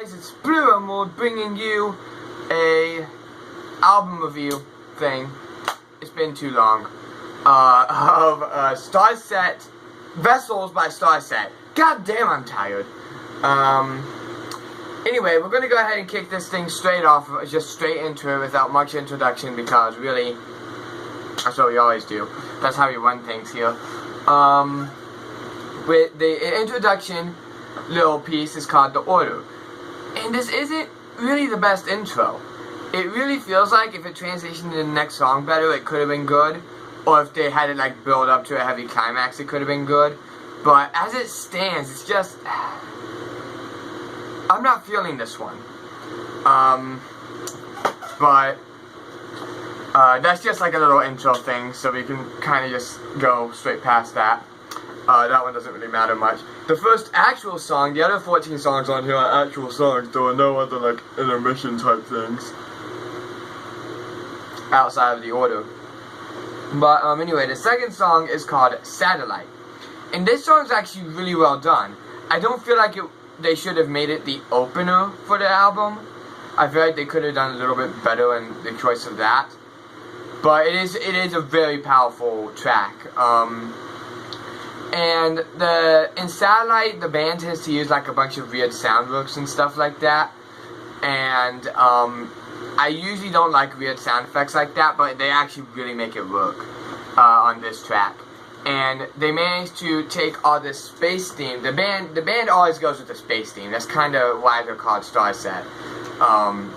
Guys, it's Blue Emerald bringing you a album review thing. It's been too long. Of Starset-Vessels by Starset. God damn, I'm tired. Anyway, we're gonna go ahead and kick this thing straight off, just straight into it without much introduction, because really, that's what we always do. That's how we run things here. With the introduction little piece is called The Order. And this isn't really the best intro. It really feels like if it transitioned to the next song better, it could have been good. Or if they had it like build up to a heavy climax, it could have been good. But as it stands, it's just... I'm not feeling this one. That's just like a little intro thing, so we can kind of just go straight past that. That one doesn't really matter much. The first actual song, the other 14 songs on here are actual songs. There are no other like intermission type things outside of the order. But anyway, the second song is called Satellite. And this song is actually really well done. I don't feel like they should have made it the opener for the album. I feel like they could have done a little bit better in the choice of that. But it is a very powerful track. And in Satellite, the band tends to use like a bunch of weird sound works and stuff like that. And I usually don't like weird sound effects like that, but they actually really make it work on this track. And they managed to take all this space theme. The band always goes with the space theme. That's kind of why they're called Starset.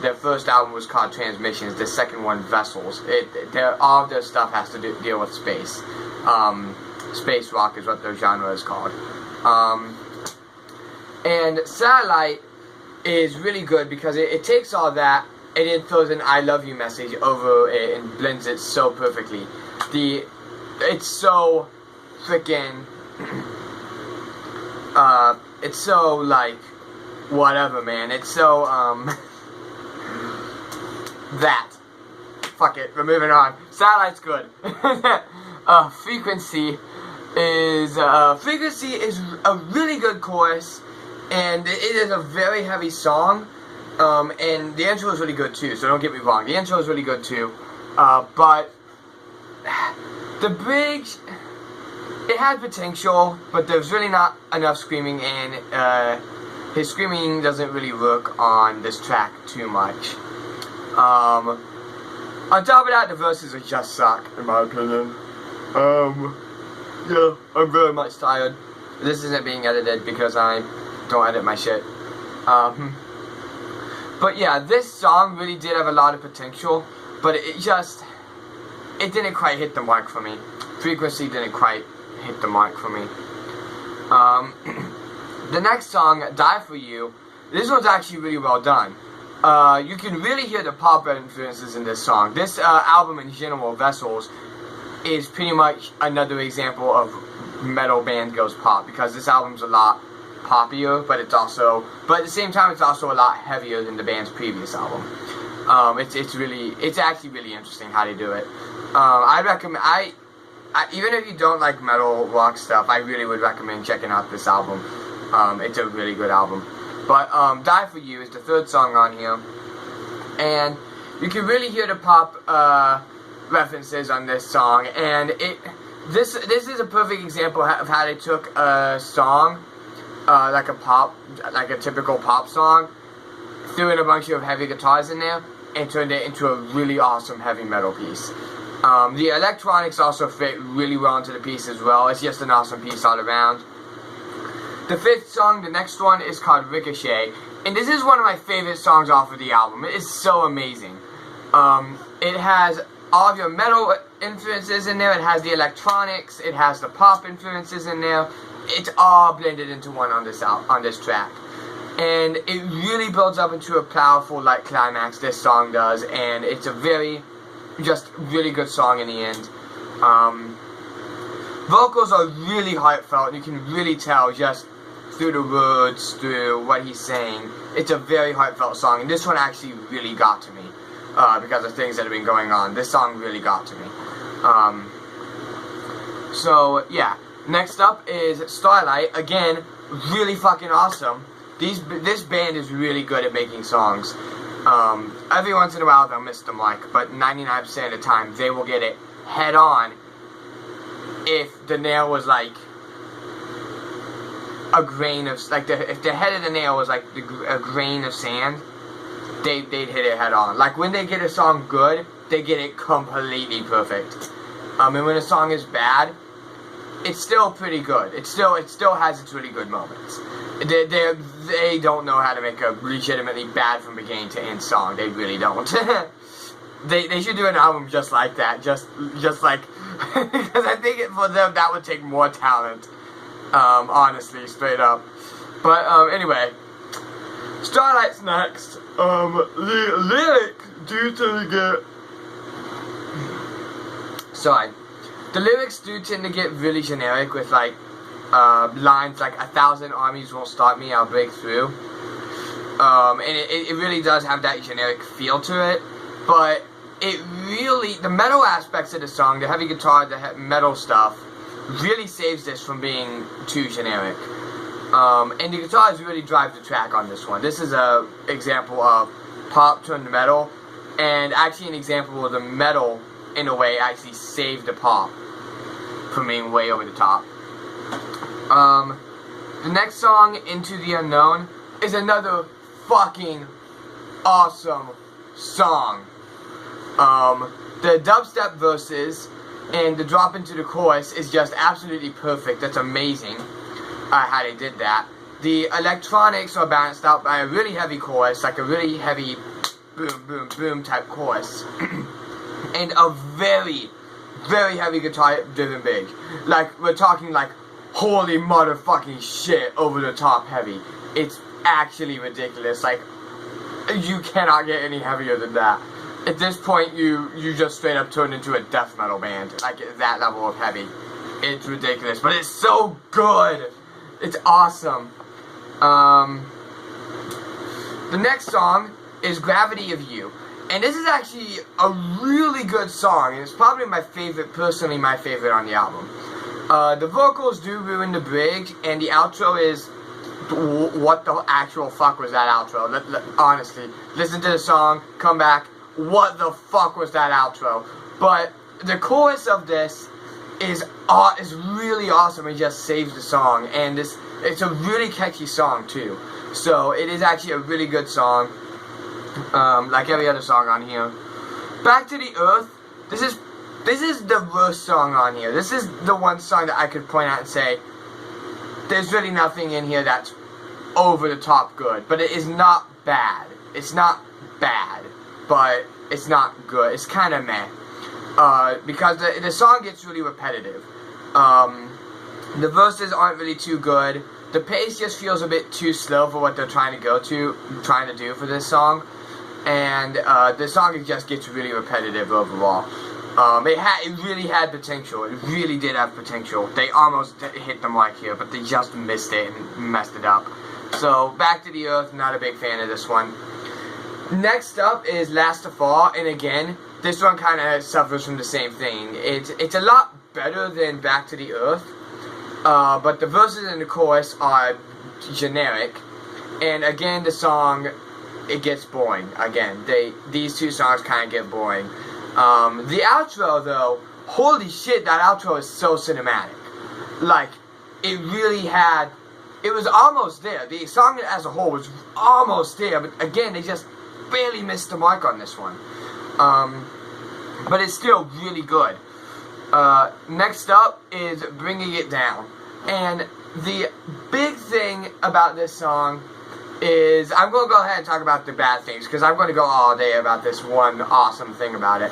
Their first album was called Transmissions. The second one, Vessels. All of their stuff has to deal with space. Space rock is what their genre is called. And Satellite is really good because it takes all that and it throws an I love you message over it and blends it so perfectly. It's so freaking it's so like whatever, man. It's so that fuck it, we're moving on. Satellite's good. Frequency is a really good chorus, and it is a very heavy song, and the intro is really good too, so don't get me wrong, the intro is really good too, but the bridge, it had potential, but there's really not enough screaming, and his screaming doesn't really work on this track too much. On top of that, the verses just suck, in my opinion. Yeah, I'm very much tired. This isn't being edited because I don't edit my shit. But yeah, this song really did have a lot of potential, but it didn't quite hit the mark for me. Frequency didn't quite hit the mark for me. The next song, Die For You, this one's actually really well done. You can really hear the pop influences in this song. This album in general, Vessels, is pretty much another example of metal band goes pop, because this album's a lot poppier, but at the same time it's also a lot heavier than the band's previous album. It's actually really interesting how they do it. I recommend, even if you don't like metal rock stuff, I really would recommend checking out this album. It's a really good album. But Die For You is the third song on here, and you can really hear the pop references on this song, and this is a perfect example of how they took a song, like a typical pop song, threw in a bunch of heavy guitars in there, and turned it into a really awesome heavy metal piece. The electronics also fit really well into the piece as well. It's just an awesome piece all around. The fifth song, the next one, is called Ricochet, and this is one of my favorite songs off of the album. It is so amazing. It has all of your metal influences in there, it has the electronics, it has the pop influences in there. It's all blended into one on this track. And it really builds up into a powerful like climax, this song does, and it's a really good song in the end. Vocals are really heartfelt, you can really tell just through the words, through what he's saying. It's a very heartfelt song, and this one actually really got to me. Because of things that have been going on. This song really got to me. So, yeah. Next up is Starlight. Again, really fucking awesome. This band is really good at making songs. Every once in a while they'll miss the mic, but 99% of the time they will get it head on. If the nail was like a grain of, like, if the head of the nail was like a grain of sand, they'd hit it head on. Like, when they get a song good, they get it completely perfect. And when a song is bad, it's still pretty good. It still has its really good moments. They don't know how to make a legitimately bad from beginning to end song. They really don't. They should do an album just like that. Just like, because I think for them that would take more talent. Honestly, straight up. But anyway, Starlight's next. The lyrics do tend to get. Sorry. The lyrics do tend to get really generic with, like, lines like 1,000 armies won't stop me, I'll break through. And it really does have that generic feel to it. But it really, the metal aspects of the song, the heavy guitar, the metal stuff, really saves this from being too generic. And the guitars really drive the track on this one. This is a example of pop turned metal, and actually an example where the metal, in a way, actually saved the pop from being way over the top. The next song, Into the Unknown, is another fucking awesome song. The dubstep verses and the drop into the chorus is just absolutely perfect. That's amazing how they did that. The electronics are balanced out by a really heavy chorus, like a really heavy boom, boom, boom type chorus. And a very, very heavy guitar driven big. Like, we're talking like, holy motherfucking shit, over the top heavy. It's actually ridiculous. Like, you cannot get any heavier than that. At this point, you just straight up turned into a death metal band. Like, that level of heavy. It's ridiculous, but it's so good. It's awesome. The next song is Gravity of You. And this is actually a really good song. And it's probably my favorite, personally my favorite on the album. The vocals do ruin the bridge, and the outro is, what the actual fuck was that outro? Honestly, listen to the song, come back, what the fuck was that outro? But the chorus of this is really awesome and just saves the song, and it's a really catchy song too. So it is actually a really good song, like every other song on here. Back to the Earth. This is the worst song on here. This is the one song that I could point out and say, there's really nothing in here that's over the top good, but it is not bad. It's not bad, but it's not good. It's kind of meh. Because the song gets really repetitive. The verses aren't really too good. The pace just feels a bit too slow for what they're trying to do for this song. And the song just gets really repetitive overall. It really had potential. It really did have potential. They almost hit the mic here, but they just missed it and messed it up. So, Back to the Earth, not a big fan of this one. Next up is Last to Fall, and again, this one kind of suffers from the same thing. It's a lot better than Back to the Earth, but the verses and the chorus are generic, and again, the song, it gets boring. Again, these two songs kind of get boring. The outro, though, holy shit, that outro is so cinematic. Like, it really had, it was almost there. The song as a whole was almost there, but again, they just barely missed the mark on this one. But it's still really good. Next up is Bringing It Down. And the big thing about this song is, I'm going to go ahead and talk about the bad things, because I'm going to go all day about this one awesome thing about it.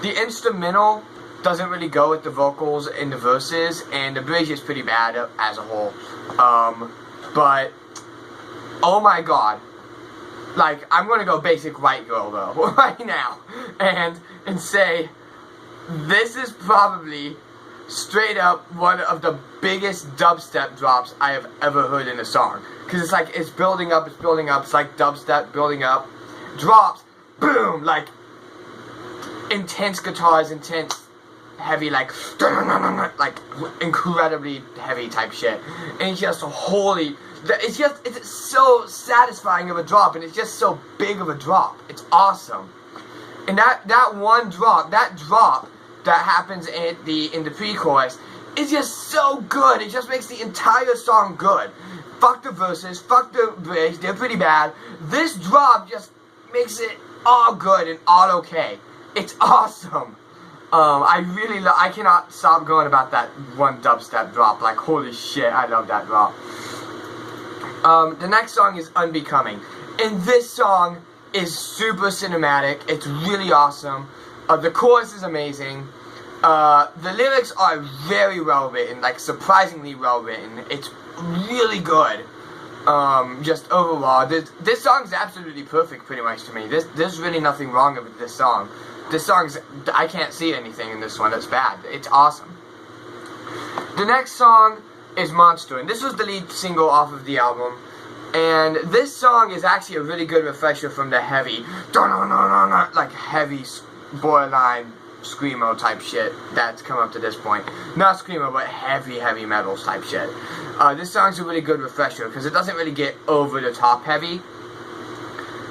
The instrumental doesn't really go with the vocals in the verses, and the bridge is pretty bad as a whole. But, oh my god. Like, I'm going to go basic white girl, though, right now, and say, this is probably straight up one of the biggest dubstep drops I have ever heard in a song. Because it's like, it's building up, it's like dubstep building up, drops, boom, like, intense guitars, intense heavy, like incredibly heavy type shit. And it's just it's so satisfying of a drop, and it's just so big of a drop. It's awesome. And that one drop, that happens in the pre-chorus is just so good. It just makes the entire song good. Fuck the verses, fuck the bridge, they're pretty bad. This drop just makes it all good and all okay. It's awesome. I cannot stop going about that one dubstep drop. Like, holy shit, I love that drop. The next song is Unbecoming. And this song is super cinematic. It's really awesome. The chorus is amazing. The lyrics are very well written, like surprisingly well written. It's really good. Just overall, this song is absolutely perfect, pretty much to me. There's really nothing wrong with this song. I can't see anything in this one that's bad. It's awesome. The next song is Monster, and this was the lead single off of the album. And this song is actually a really good refresher from the heavy, like heavy borderline screamo type shit that's come up to this point. Not screamo, but heavy metal type shit. This song's a really good refresher because it doesn't really get over the top heavy.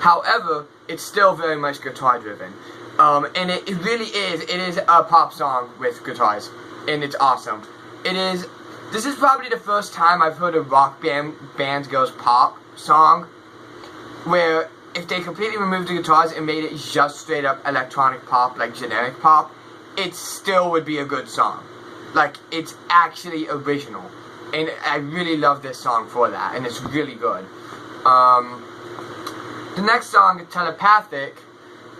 However, it's still very much guitar driven. And it really is. It is a pop song with guitars, and it's awesome. This is probably the first time I've heard a rock band goes pop song where if they completely removed the guitars and made it just straight up electronic pop, like generic pop, it still would be a good song. Like, it's actually original. And I really love this song for that, and it's really good. The next song, Telepathic,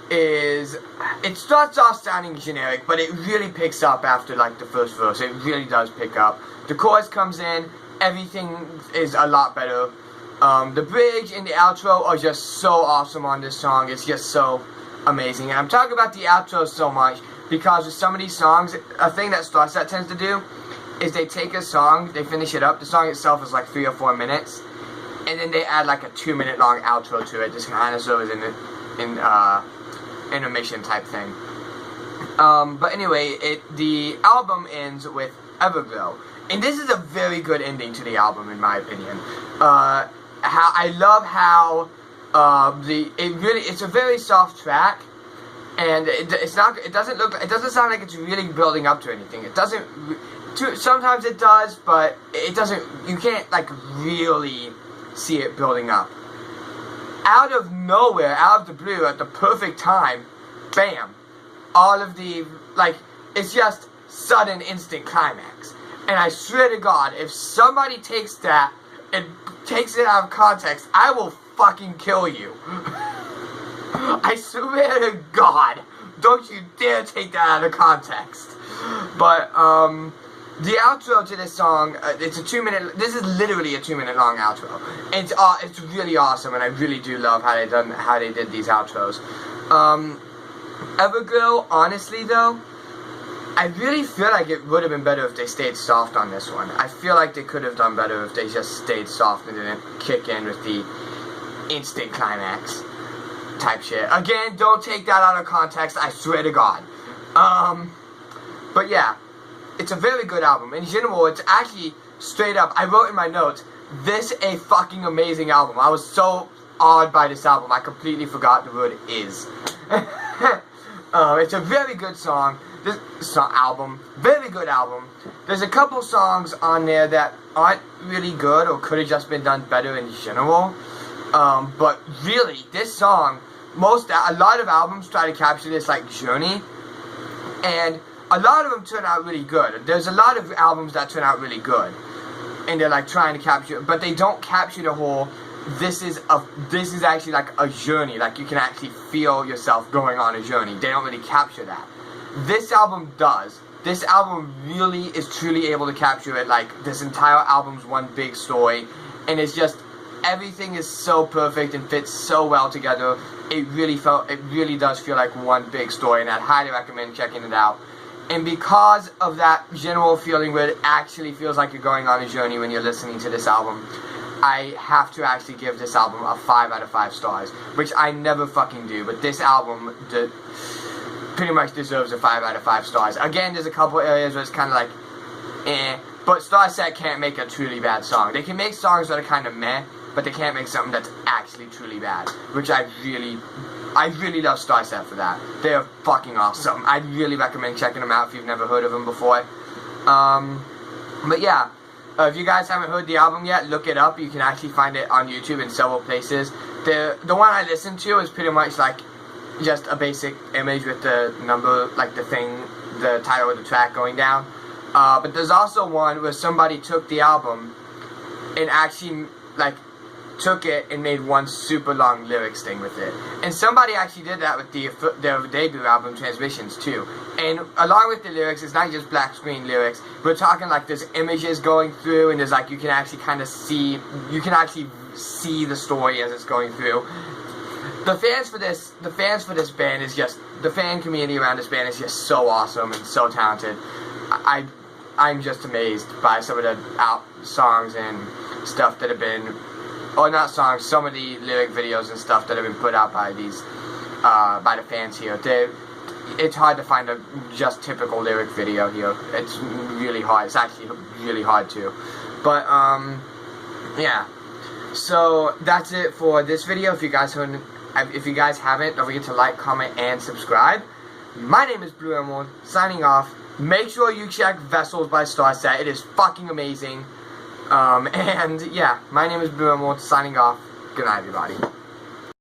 it starts off sounding generic, but it really picks up after like the first verse. It really does pick up. The chorus comes in, everything is a lot better. The bridge and the outro are just so awesome on this song. It's just so amazing. And I'm talking about the outro so much because with some of these songs, a thing that Starset tends to do is they take a song, they finish it up. The song itself is like 3 or 4 minutes, and then they add like a 2-minute long outro to it. Just kind of serves in intermission type thing. But anyway, the album ends with Everglow, and this is a very good ending to the album in my opinion. I love how it's a very soft track, and it doesn't sound like it's really building up to anything. It doesn't. Sometimes it does, but it doesn't. You can't like really see it building up. Out of nowhere, out of the blue, at the perfect time, bam! All of the, it's just sudden, instant climax. And I swear to God, if somebody takes that and takes it out of context, I will fucking kill you. I swear to God, don't you dare take that out of context. But, the outro to this song, it's a 2-minute, this is literally a 2-minute long outro. It's really awesome, and I really do love how they did these outros. Everglow, honestly though, I really feel like it would have been better if they stayed soft on this one. I feel like they could have done better if they just stayed soft and didn't kick in with the instant climax type shit. Again, don't take that out of context, I swear to God. But yeah. It's a very good album. In general, it's actually straight up, I wrote in my notes, this a fucking amazing album. I was so awed by this album, I completely forgot the word is. It's a very good song. This album, very good album. There's a couple songs on there that aren't really good or could have just been done better in general. But really, this song, a lot of albums try to capture this like journey, and a lot of them turn out really good. There's a lot of albums that turn out really good, and they're like trying to capture, but they don't capture the whole. This is actually like a journey. Like you can actually feel yourself going on a journey. They don't really capture that. This album does. This album really is truly able to capture it. Like this entire album's one big story, and it's just everything is so perfect and fits so well together. It really does feel like one big story, and I'd highly recommend checking it out. And because of that general feeling where it actually feels like you're going on a journey when you're listening to this album, I have to actually give this album a 5 out of 5 stars, which I never fucking do. But this album, pretty much deserves a 5 out of 5 stars. Again, there's a couple areas where it's kind of like, eh, but Starset can't make a truly bad song. They can make songs that are kind of meh, but they can't make something that's actually truly bad, which I really love Starset for that. They're fucking awesome. I'd really recommend checking them out if you've never heard of them before. But yeah, if you guys haven't heard the album yet, look it up. You can actually find it on YouTube in several places. The one I listened to is pretty much like just a basic image with the number, like the title of the track going down. But there's also one where somebody took the album and actually like took it and made one super long lyrics thing with it. And somebody actually did that with their debut album, Transmissions, too. And along with the lyrics, it's not just black screen lyrics. We're talking like there's images going through, and there's like you can actually kind of see, the story as it's going through. The fans for this band is just, the fan community around this band is just so awesome and so talented. I'm just amazed by some of the songs and stuff that have been, or not songs, some of the lyric videos and stuff that have been put out by these, by the fans here. It's hard to find a just typical lyric video here. It's really hard. It's actually really hard too. But, yeah. So, that's it for this video. If you guys haven't, don't forget to like, comment, and subscribe. My name is Blue Emerald, signing off. Make sure you check Vessels by Starset. It is fucking amazing. And yeah, my name is Blue Emerald, signing off. Good night, everybody.